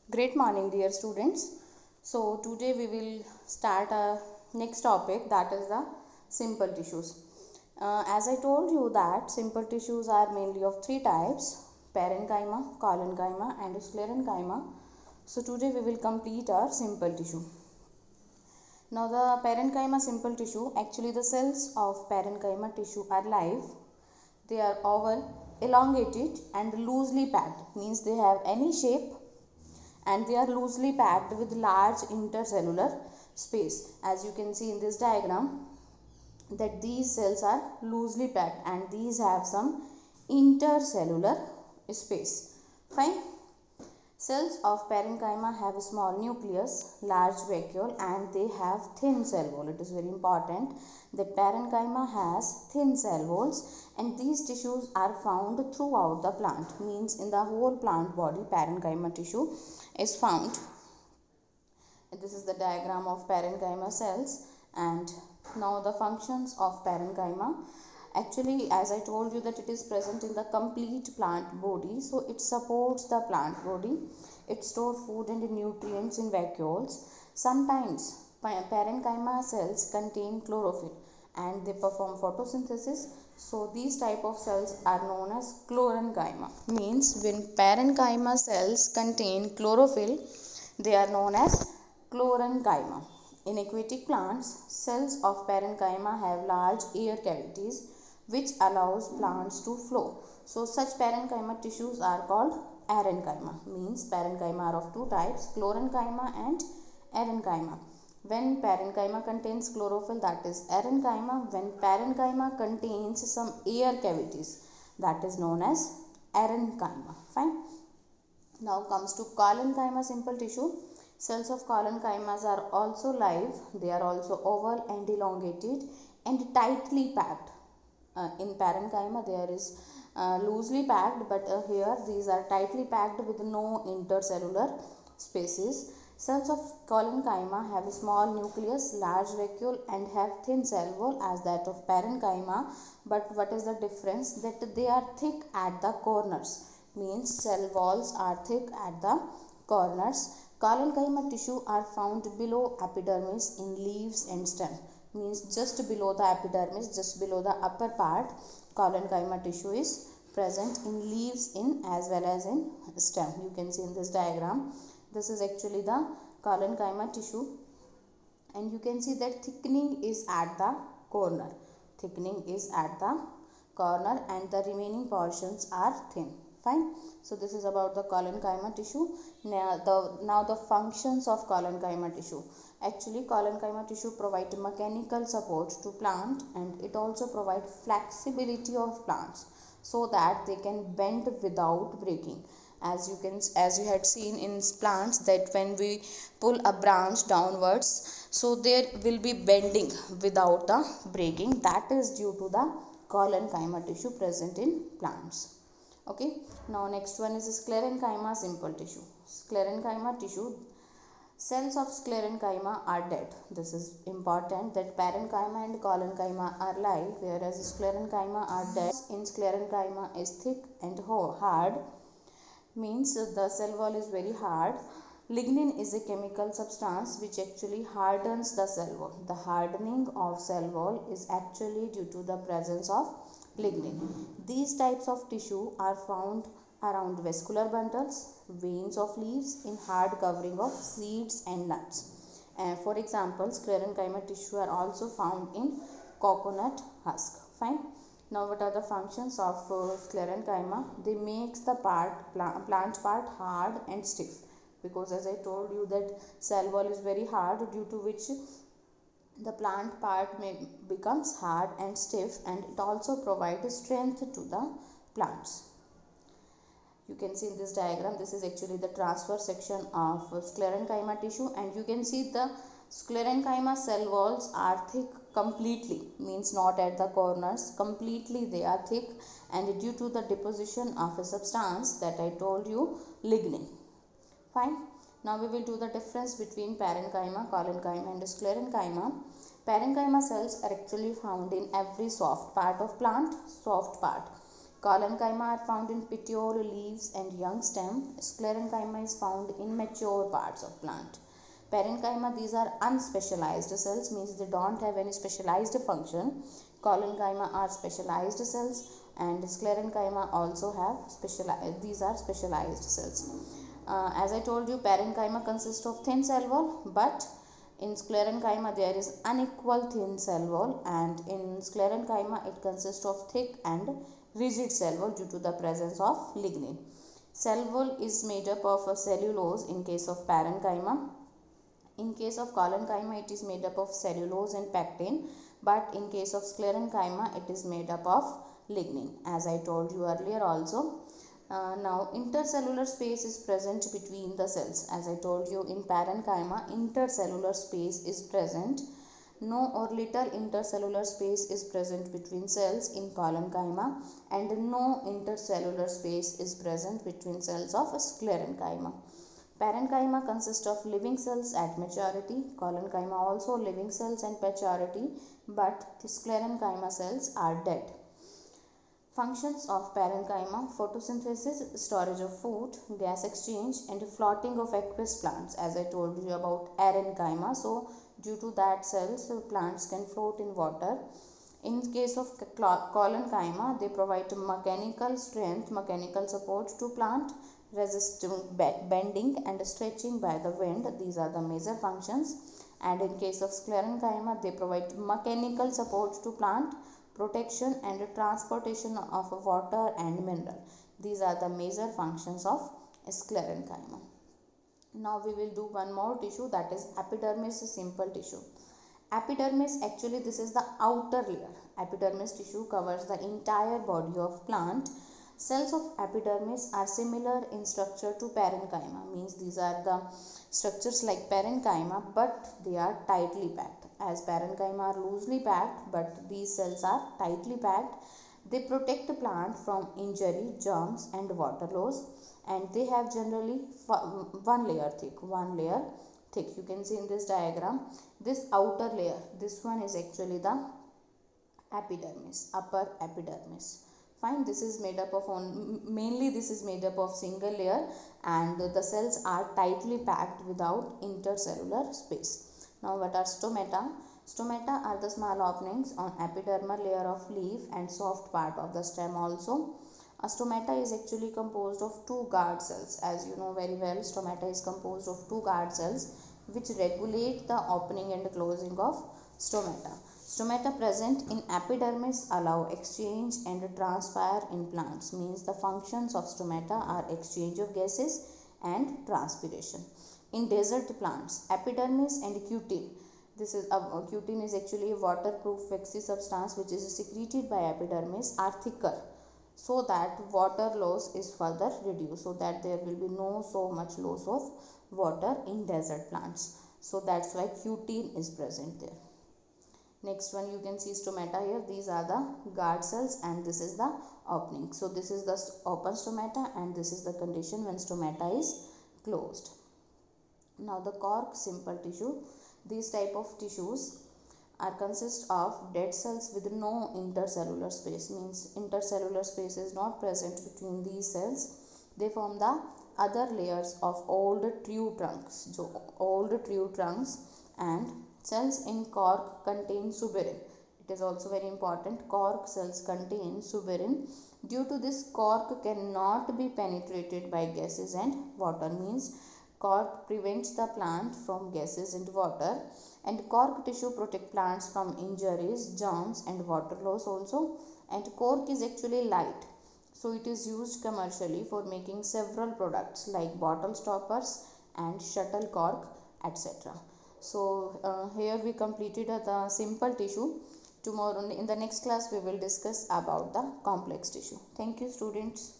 Great morning, dear students. So, today we will start our next topic, that is the simple tissues. As I told you that simple tissues are mainly of three types: parenchyma, collenchyma, and sclerenchyma. So, today we will complete our simple tissue. Now, the parenchyma simple tissue, actually the cells of parenchyma tissue are live. They are oval, elongated, and loosely packed, means they have any shape, and they are loosely packed with large intercellular space. As you can see in this diagram, that these cells are loosely packed and these have some intercellular space. Fine. Cells of parenchyma have a small nucleus, large vacuole, and they have thin cell wall. It is very important that parenchyma has thin cell walls, and these tissues are found throughout the plant. Means in the whole plant body, parenchyma tissue is found. This is the diagram of parenchyma cells, and now the functions of parenchyma. Actually, as I told you that it is present in the complete plant body, so it supports the plant body. It stores food and nutrients in vacuoles. Sometimes parenchyma cells contain chlorophyll and they perform photosynthesis. So these type of cells are known as chlorenchyma. Means when parenchyma cells contain chlorophyll, they are known as chlorenchyma. In aquatic plants, cells of parenchyma have large air cavities which allows plants to flow. So such parenchyma tissues are called arenchyma. Means parenchyma are of two types, chlorenchyma and arenchyma. When parenchyma contains chlorophyll, that is arenchyma. When parenchyma contains some air cavities, that is known as arenchyma. Fine. Now comes to collenchyma simple tissue. Cells of collenchymas are also live. They are also oval and elongated and tightly packed. In parenchyma there is loosely packed, but here these are tightly packed with no intercellular spaces. Cells of collenchyma have a small nucleus, large vacuole, and have thin cell wall as that of parenchyma. But what is the difference? That they are thick at the corners. Means cell walls are thick at the corners. Collenchyma tissue are found below epidermis in leaves and stem. Means just below the epidermis, just below the upper part, collenchyma tissue is present in leaves in as well as in stem. You can see in this diagram. This is actually the collenchyma tissue, and you can see that thickening is at the corner. Thickening is at the corner and the remaining portions are thin. Fine. So this is about the collenchyma tissue. Now the functions of collenchyma tissue. Actually, collenchyma tissue provide mechanical support to plant, and it also provides flexibility of plants so that they can bend without breaking. As you had seen in plants, that when we pull a branch downwards, so there will be bending without the breaking. That is due to the collenchyma tissue present in plants. Okay, now next one is sclerenchyma simple tissue. Sclerenchyma tissue, cells of sclerenchyma are dead. This is important, that parenchyma and collenchyma are live, whereas sclerenchyma are dead. In sclerenchyma is thick and hard. Means the cell wall is very hard. Lignin is a chemical substance which actually hardens the cell wall. The hardening of cell wall is actually due to the presence of lignin. These types of tissue are found around vascular bundles, veins of leaves, in hard covering of seeds and nuts. For example, sclerenchyma tissue are also found in coconut husk. Fine. Now what are the functions of sclerenchyma? They makes the plant part hard and stiff, because as I told you that cell wall is very hard, due to which the plant part becomes hard and stiff, and it also provides strength to the plants. You can see in this diagram, this is actually the transverse section of sclerenchyma tissue, and you can see the sclerenchyma cell walls are thick completely, means not at the corners, completely they are thick, and due to the deposition of a substance that I told you, lignin. Fine. Now we will do the difference between parenchyma, collenchyma and sclerenchyma. Parenchyma cells are actually found in every soft part of plant, soft part. Collenchyma are found in petiole, leaves and young stem. Sclerenchyma is found in mature parts of plant. Parenchyma, these are unspecialized cells, means they don't have any specialized function. Collenchyma are specialized cells, and sclerenchyma also have these are specialized cells. As I told you, parenchyma consists of thin cell wall, but in sclerenchyma there is unequal thin cell wall, and in sclerenchyma it consists of thick and rigid cell wall due to the presence of lignin. Cell wall is made up of cellulose in case of parenchyma. In case of collenchyma, it is made up of cellulose and pectin, but in case of sclerenchyma, it is made up of lignin, as I told you earlier also. Now, intercellular space is present between the cells. As I told you, in parenchyma, intercellular space is present. No or little intercellular space is present between cells in collenchyma, and no intercellular space is present between cells of sclerenchyma. Parenchyma consists of living cells at maturity. Collenchyma also living cells at maturity, but sclerenchyma cells are dead. Functions of parenchyma: photosynthesis, storage of food, gas exchange, and floating of aqueous plants. As I told you about parenchyma, so due to that cells, plants can float in water. In case of collenchyma, they provide mechanical strength, mechanical support to plant, resisting bending and stretching by the wind. These are the major functions. And in case of sclerenchyma, they provide mechanical support to plant, protection and transportation of water and mineral. These are the major functions of sclerenchyma. Now we will do one more tissue, that is epidermis, simple tissue. Epidermis, actually this is the outer layer. Epidermis tissue covers the entire body of plant. Cells of epidermis are similar in structure to parenchyma, means these are the structures like parenchyma, but they are tightly packed. As parenchyma are loosely packed, but these cells are tightly packed. They protect the plant from injury, germs and water loss, and they have generally one layer thick. You can see in this diagram, this outer layer, this one is actually the epidermis, upper epidermis. Fine, this is made up of mainly this is made up of single layer, and the cells are tightly packed without intercellular space. Now what are stomata? Stomata are the small openings on epidermal layer of leaf and soft part of the stem also. A stomata is actually composed of two guard cells. As you know very well, stomata is composed of two guard cells which regulate the opening and closing of stomata. Stomata present in epidermis allow exchange and transfer in plants, means the functions of stomata are exchange of gases and transpiration. In desert plants, epidermis and cutin. This is cutin is actually a waterproof waxy substance which is secreted by epidermis, are thicker, so that water loss is further reduced, so that there will be no so much loss of water in desert plants. So that's why cutin is present there. Next one, you can see stomata here. These are the guard cells and this is the opening. So this is the open stomata and this is the condition when stomata is closed. Now the cork, simple tissue. These type of tissues are consist of dead cells with no intercellular space, means intercellular space is not present between these cells. They form the other layers of old tree trunks. So old tree trunks, and cells in cork contain suberin. It is also very important. Cork cells contain suberin. Due to this, cork cannot be penetrated by gases and water, means cork prevents the plant from gases and water, and cork tissue protect plants from injuries, germs and water loss also. And cork is actually light, so it is used commercially for making several products like bottle stoppers and shuttle cork, etc. So here we completed the simple tissue. Tomorrow in the next class we will discuss about the complex tissue. Thank you students.